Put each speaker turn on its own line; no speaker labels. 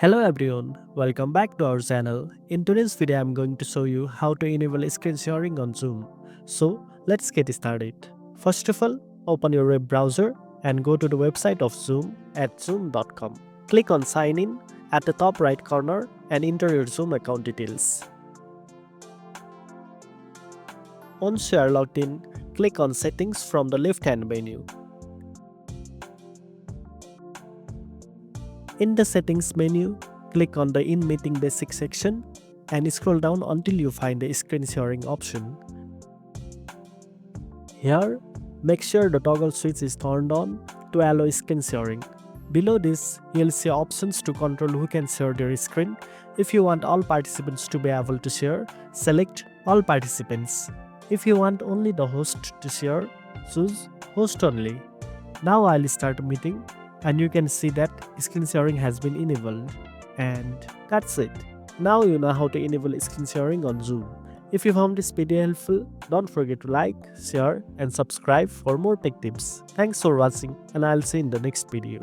Hello everyone, welcome back to our channel. In today's video, I'm going to show you how to enable screen sharing on Zoom. So let's get started. First of all, open your web browser and go to the website of Zoom at zoom.com. Click on sign in at the top right corner and enter your Zoom account details. Once you are logged in, click on settings from the left hand menu. In the settings menu, click on the in meeting basic section and scroll down until you find the screen sharing option. Here, make sure the toggle switch is turned on to allow screen sharing. Below this, you'll see options to control who can share their screen. If you want all participants to be able to share, select all participants. If you want only the host to share, choose host only. Now I'll start a meeting and you can see that screen sharing has been enabled. And that's it. Now you know how to enable screen sharing on Zoom. If you found this video helpful, don't forget to like, share and subscribe for more tech tips. Thanks for watching and I'll see you in the next video.